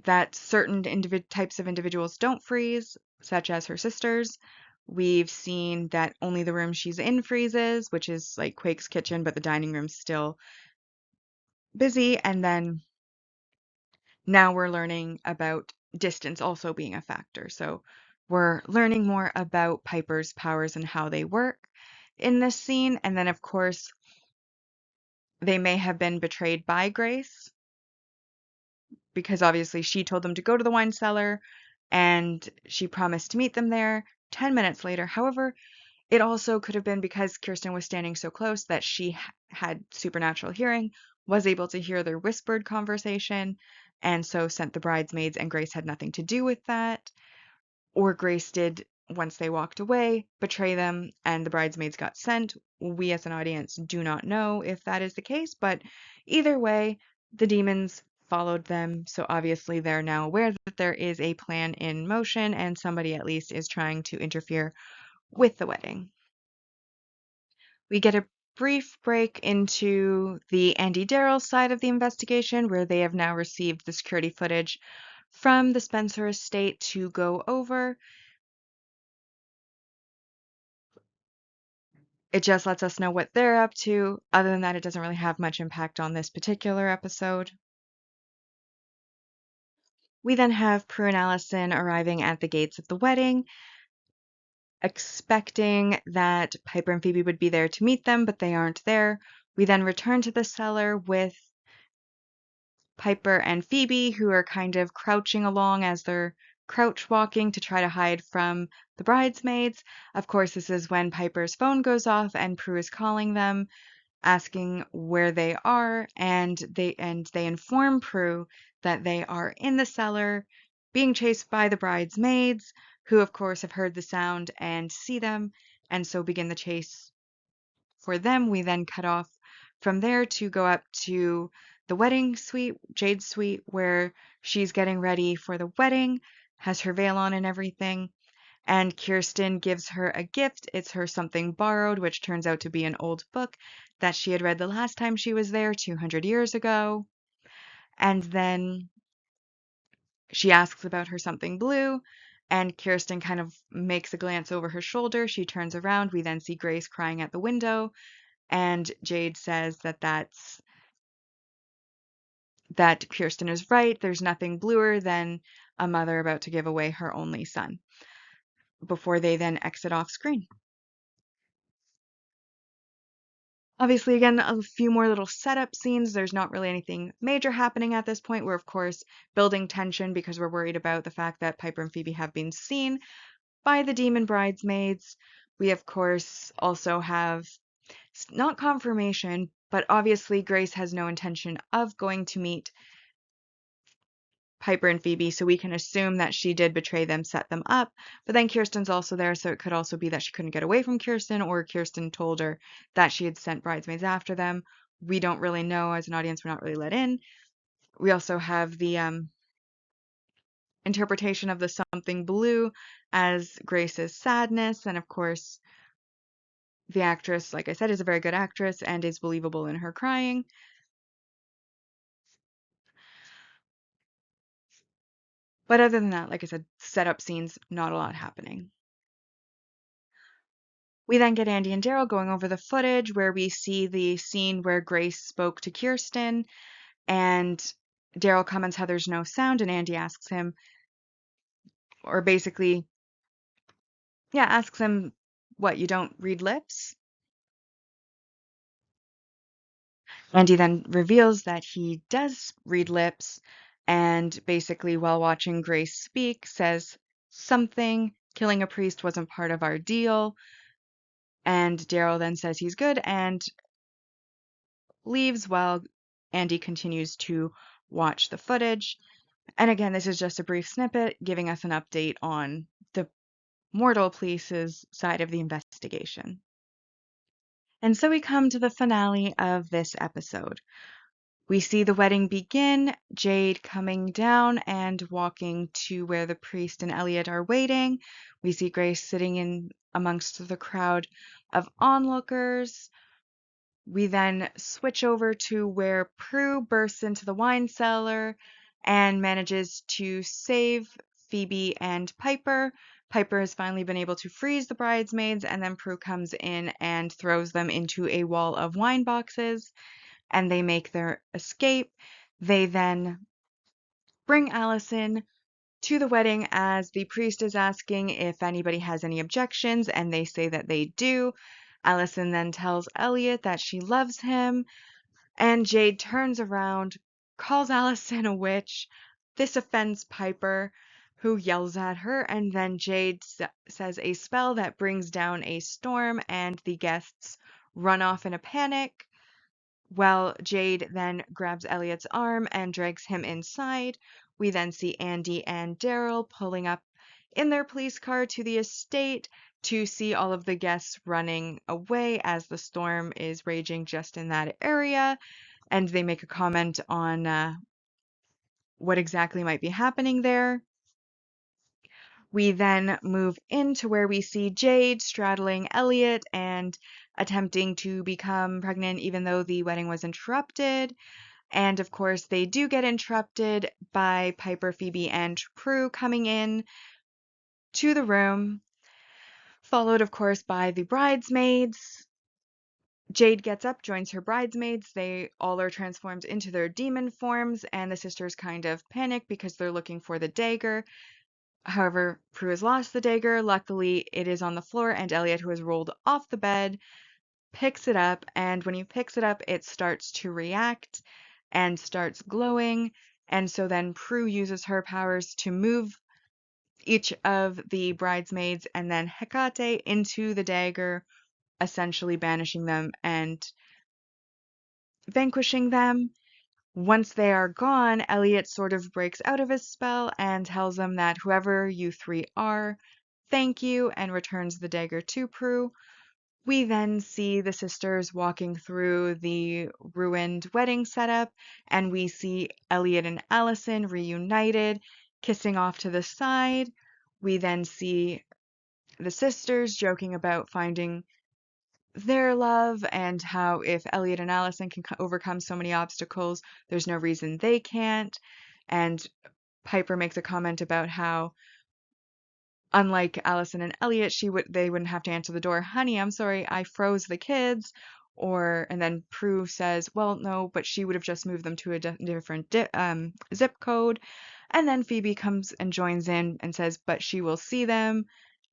that certain types of individuals don't freeze, such as her sisters. We've seen that only the room she's in freezes, which is like Quake's kitchen, but the dining room's still busy. And then now we're learning about distance also being a factor. So we're learning more about Piper's powers and how they work in this scene. And then, of course, they may have been betrayed by Grace, because obviously she told them to go to the wine cellar and she promised to meet them there 10 minutes later. However, it also could have been because Kirsten was standing so close that she had supernatural hearing, was able to hear their whispered conversation, and so sent the bridesmaids, and Grace had nothing to do with that. Or Grace did, once they walked away, betray them, and the bridesmaids got sent. We as an audience do not know if that is the case, but either way, the demons followed them, so obviously they're now aware that there is a plan in motion, and somebody at least is trying to interfere with the wedding. We get a brief break into the Andy Darrell side of the investigation, where they have now received the security footage from the Spencer estate to go over. It just lets us know what they're up to. Other than that, it doesn't really have much impact on this particular episode. We then have Prue and Allison arriving at the gates of the wedding, expecting that Piper and Phoebe would be there to meet them, but they aren't there. We then return to the cellar with Piper and Phoebe, who are kind of crouching along as they're crouch walking to try to hide from the bridesmaids. Of course, this is when Piper's phone goes off and Prue is calling them, asking where they are, and they inform Prue that they are in the cellar, being chased by the bridesmaids, who of course have heard the sound and see them, and so begin the chase for them. We then cut off from there to go up to the wedding suite, Jade's suite, where she's getting ready for the wedding, has her veil on and everything. And Kirsten gives her a gift. It's her something borrowed, which turns out to be an old book that she had read the last time she was there 200 years ago. And then she asks about her something blue, and Kirsten kind of makes a glance over her shoulder. She turns around. We then see Grace crying at the window, and Jade says that Kirsten is right. There's nothing bluer than a mother about to give away her only son, before they then exit off screen. Obviously, again, a few more little setup scenes. There's not really anything major happening at this point. We're, of course, building tension because we're worried about the fact that Piper and Phoebe have been seen by the demon bridesmaids. We, of course, also have not confirmation, but obviously Grace has no intention of going to meet Piper and Phoebe, so we can assume that she did betray them, set them up. But then Kirsten's also there, so it could also be that she couldn't get away from Kirsten, or Kirsten told her that she had sent bridesmaids after them. We don't really know. As an audience, we're not really let in. We also have the interpretation of the something blue as Grace's sadness, and of course, the actress, like I said, is a very good actress and is believable in her crying. But other than that, like I said, setup scenes, not a lot happening. We then get Andy and Daryl going over the footage where we see the scene where Grace spoke to Kirsten, and Daryl comments how there's no sound, and Andy asks him, or basically, yeah, asks him, what, you don't read lips? Andy then reveals that he does read lips, and basically, while watching Grace speak, says something, killing a priest wasn't part of our deal, and Daryl then says he's good and leaves while Andy continues to watch the footage. And again, this is just a brief snippet giving us an update on the Mortal Police's side of the investigation. And so we come to the finale of this episode. We see the wedding begin, Jade coming down and walking to where the priest and Elliot are waiting. We see Grace sitting in amongst the crowd of onlookers. We then switch over to where Prue bursts into the wine cellar and manages to save Phoebe and Piper. Piper has finally been able to freeze the bridesmaids, and then Prue comes in and throws them into a wall of wine boxes, and they make their escape. They then bring Allison to the wedding as the priest is asking if anybody has any objections, and they say that they do. Allison then tells Elliot that she loves him, and Jade turns around, calls Allison a witch. This offends Piper, who yells at her, and then Jade says a spell that brings down a storm, and the guests run off in a panic. Well, Jade then grabs Elliot's arm and drags him inside. We then see Andy and Daryl pulling up in their police car to the estate to see all of the guests running away as the storm is raging just in that area. And they make a comment on what exactly might be happening there. We then move into where we see Jade straddling Elliot and attempting to become pregnant even though the wedding was interrupted. And of course, they do get interrupted by Piper, Phoebe, and Prue coming in to the room, followed, of course, by the bridesmaids. Jade gets up, joins her bridesmaids. They all are transformed into their demon forms, and the sisters kind of panic because they're looking for the dagger. However, Prue has lost the dagger. Luckily, it is on the floor, and Elliot, who has rolled off the bed, picks it up, and when he picks it up, it starts to react and starts glowing. And so then Prue uses her powers to move each of the bridesmaids and then Hecate into the dagger, essentially banishing them and vanquishing them. Once they are gone, Elliot sort of breaks out of his spell and tells them that whoever you three are, thank you, and returns the dagger to Prue. We then see the sisters walking through the ruined wedding setup, and we see Elliot and Allison reunited, kissing off to the side. We then see the sisters joking about finding their love and how if Elliot and Allison can overcome so many obstacles, there's no reason they can't. And Piper makes a comment about how unlike Allison and Elliot, they wouldn't have to answer the door, "Honey, I'm sorry, I froze the kids." And then Prue says, "Well, no, but she would have just moved them to a different zip code." And then Phoebe comes and joins in and says, "But she will see them,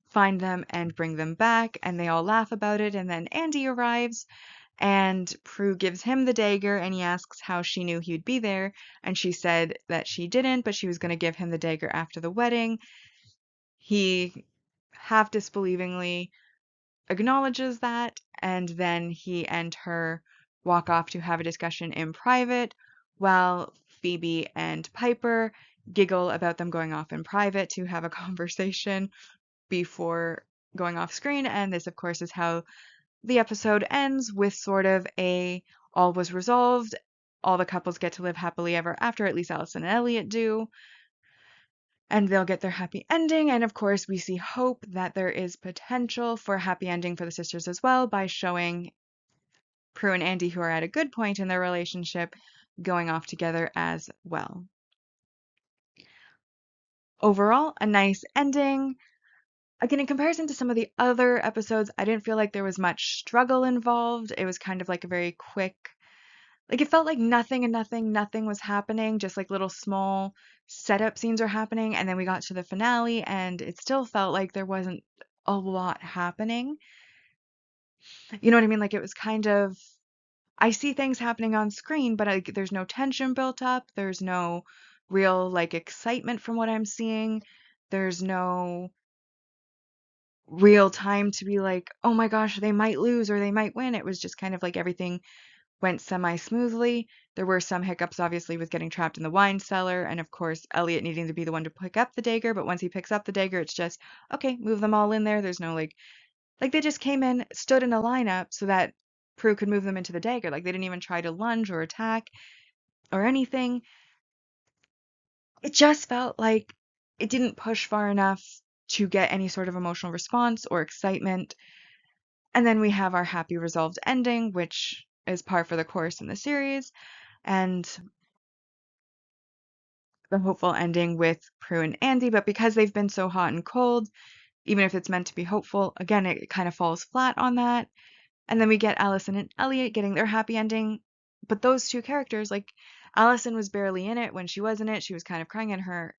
find them, and bring them back." And they all laugh about it. And then Andy arrives, and Prue gives him the dagger, and he asks how she knew he would be there. And she said that she didn't, but she was going to give him the dagger after the wedding. He half disbelievingly acknowledges that, and then he and her walk off to have a discussion in private, while Phoebe and Piper giggle about them going off in private to have a conversation before going off screen. And this, of course, is how the episode ends, with sort of a all was resolved. All the couples get to live happily ever after, at least Allison and Elliot do, and they'll get their happy ending. And of course, we see hope that there is potential for a happy ending for the sisters as well by showing Prue and Andy, who are at a good point in their relationship, going off together as well. Overall, a nice ending. Again, in comparison to some of the other episodes, I didn't feel like there was much struggle involved. It was kind of like a very quick, like it felt like nothing was happening, just like little small setup scenes are happening, and then we got to the finale and it still felt like there wasn't a lot happening. You know what I mean? Like it was kind of, I see things happening on screen, but there's no tension built up. There's no real like excitement from what I'm seeing. There's no real time to be like, oh my gosh, they might lose or they might win. It was just kind of like everything went semi-smoothly. There were some hiccups, obviously, with getting trapped in the wine cellar, and of course, Elliot needing to be the one to pick up the dagger. But once he picks up the dagger, it's just, okay, move them all in there. There's no like they just came in, stood in a lineup so that Prue could move them into the dagger. Like they didn't even try to lunge or attack or anything. It just felt like it didn't push far enough to get any sort of emotional response or excitement. And then we have our happy resolved ending, which is par for the course in the series, and the hopeful ending with Prue and Andy. But because they've been so hot and cold, even if it's meant to be hopeful, again, it kind of falls flat on that. And then we get Allison and Elliot getting their happy ending. But those two characters, like Allison was barely in it. When she was in it, she was kind of crying, and her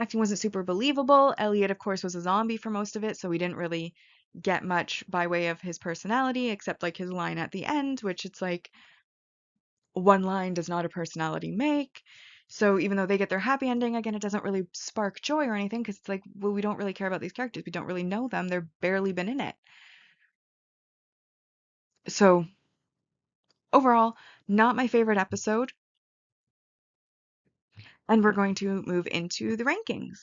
acting wasn't super believable. Elliot, of course, was a zombie for most of it, so we didn't really get much by way of his personality, except like his line at the end, which it's like, one line does not a personality make. So even though they get their happy ending, again, it doesn't really spark joy or anything, because it's like, well, we don't really care about these characters. We don't really know them. They're barely been in it. So overall, not my favorite episode. And we're going to move into the rankings.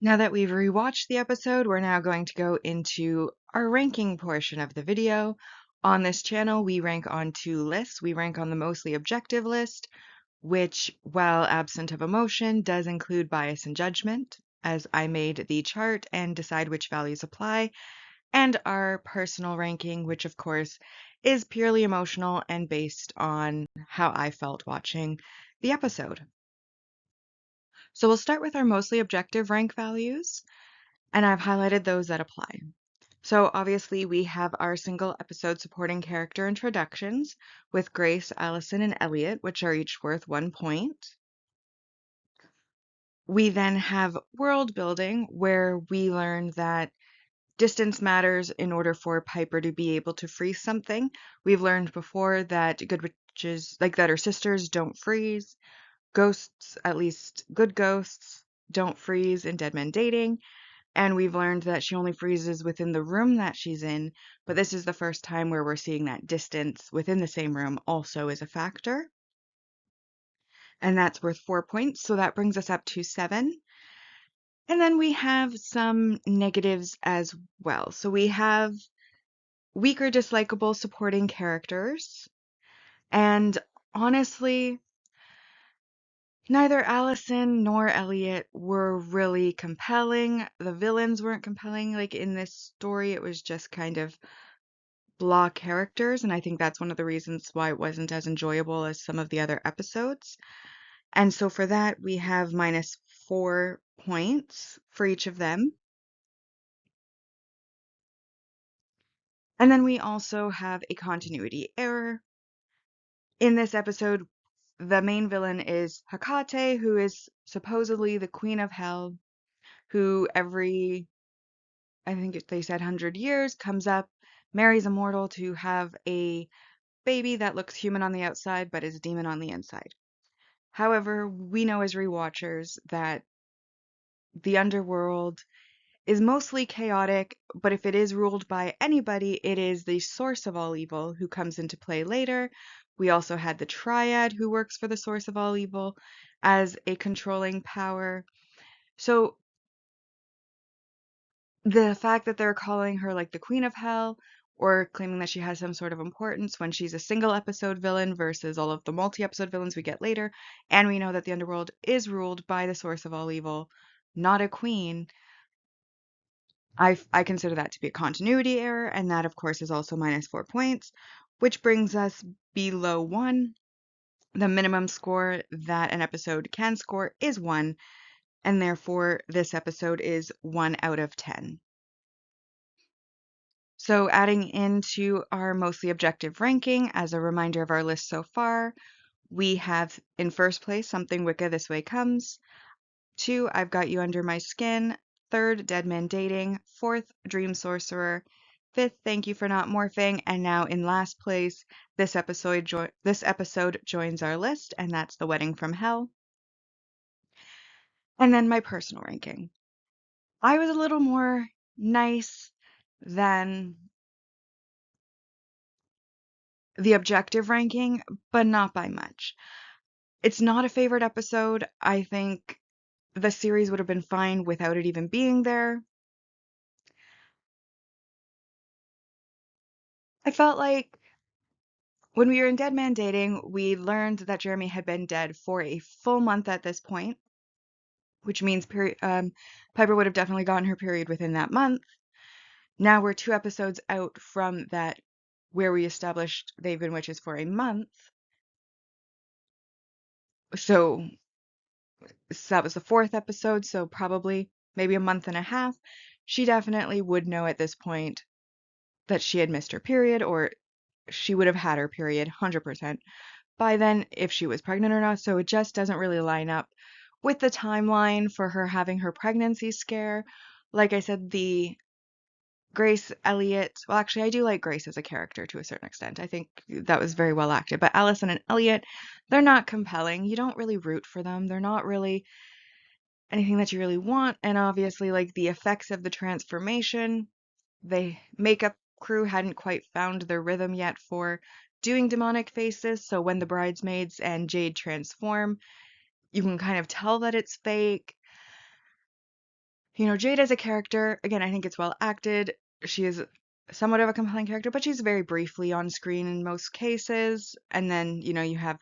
Now that we've rewatched the episode, we're now going to go into our ranking portion of the video. On this channel, we rank on two lists. We rank on the mostly objective list, which, while absent of emotion, does include bias and judgment, as I made the chart and decide which values apply, and our personal ranking, which of course is purely emotional and based on how I felt watching the episode. So we'll start with our mostly objective rank values, and I've highlighted those that apply. So obviously we have our single episode supporting character introductions with Grace, Allison, and Elliot, which are each worth 1 point. We then have world building, where we learn that distance matters in order for Piper to be able to freeze something. We've learned before that good witches, like that her sisters, don't freeze. Ghosts, at least good ghosts, don't freeze in Dead Men Dating. And we've learned that she only freezes within the room that she's in, but this is the first time where we're seeing that distance within the same room also is a factor. And that's worth 4 points, so that brings us up to 7. And then we have some negatives as well. So we have weaker, dislikable supporting characters. And honestly, neither Allison nor Elliot were really compelling. The villains weren't compelling. Like in this story, it was just kind of blah characters. And I think that's one of the reasons why it wasn't as enjoyable as some of the other episodes. And so for that, we have minus 4 points for each of them. And then we also have a continuity error. In this episode, the main villain is Hecate, who is supposedly the queen of hell, who every, I think they said 100 years, comes up, marries a mortal to have a baby that looks human on the outside but is a demon on the inside. However, we know as rewatchers that the underworld is mostly chaotic, but if it is ruled by anybody, it is the source of all evil who comes into play later. We also had the triad who works for the source of all evil as a controlling power. So the fact that they're calling her like the queen of hell or claiming that she has some sort of importance when she's a single episode villain versus all of the multi-episode villains we get later, and we know that the underworld is ruled by the source of all evil, not a queen. I consider that to be a continuity error, and that, of course, is also minus 4 points, which brings us below 1. The minimum score that an episode can score is 1, and therefore this episode is 1 out of 10. So adding into our mostly objective ranking, as a reminder of our list so far, we have in first place Something Wicca This Way Comes. 2, I've Got You Under My Skin. 3rd, Dead Men Dating. 4th, Dream Sorcerer. 5th, Thank You for Not Morphing. And now in last place, this episode joins our list, and that's The Wedding from Hell. And then my personal ranking. I was a little more nice than the objective ranking, but not by much. It's not a favorite episode. I think the series would have been fine without it even being there. I felt like when we were in Dead Man Dating, we learned that Jeremy had been dead for a full month at this point, which means Piper would have definitely gotten her period within that month. Now we're 2 episodes out from that, where we established they've been witches for a month. So that was the 4th episode, so probably maybe a month and a half. She definitely would know at this point that she had missed her period, or she would have had her period 100% by then if she was pregnant or not. So it just doesn't really line up with the timeline for her having her pregnancy scare. Like I said, the Grace Elliot, well, actually, I do like Grace as a character to a certain extent. I think that was very well acted. But Allison and Elliot, they're not compelling. You don't really root for them. They're not really anything that you really want. And obviously, like the effects of the transformation, the makeup crew hadn't quite found their rhythm yet for doing demonic faces. So when the bridesmaids and Jade transform, you can kind of tell that it's fake. You know, Jade as a character, again, I think it's well acted. She is somewhat of a compelling character, but she's very briefly on screen in most cases. And then, you know, you have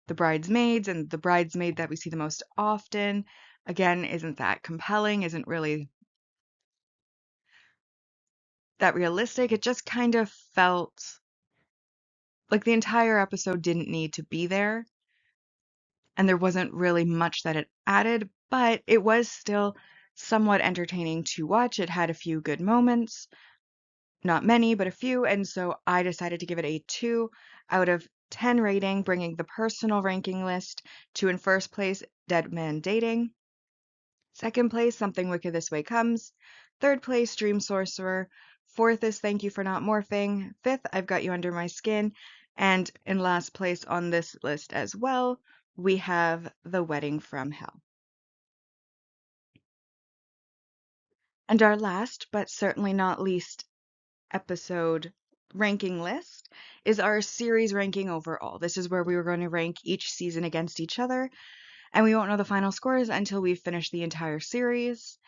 the bridesmaids, and the bridesmaid that we see the most often, again, isn't that compelling, isn't really that realistic. It just kind of felt like the entire episode didn't need to be there, and there wasn't really much that it added, but it was still somewhat entertaining to watch. It had a few good moments, not many, but a few, and so I decided to give it a 2 out of 10 rating, bringing the personal ranking list to in first place, Dead Man Dating. Second place, Something Wicked This Way Comes. Third place, Dream Sorcerer. Fourth is Thank You for Not Morphing. Fifth, I've Got You Under My Skin. And in last place on this list as well, we have The Wedding from Hell. And our last, but certainly not least, episode ranking list is our series ranking overall. This is where we were going to rank each season against each other, and we won't know the final scores until we finish the entire series.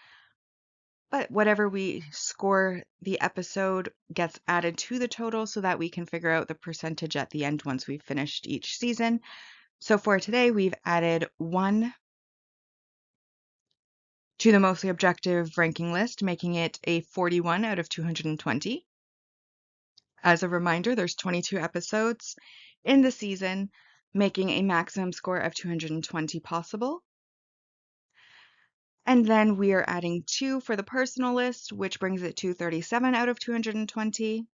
But whatever we score the episode gets added to the total so that we can figure out the percentage at the end once we've finished each season. So for today, we've added 1 to the mostly objective ranking list, making it a 41 out of 220. As a reminder, there's 22 episodes in the season, making a maximum score of 220 possible. And then we are adding 2 for the personal list, which brings it to 37 out of 220.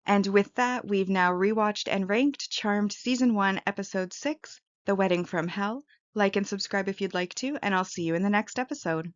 And with that, we've now rewatched and ranked Charmed Season 1, Episode 6, The Wedding from Hell. Like and subscribe if you'd like to, and I'll see you in the next episode.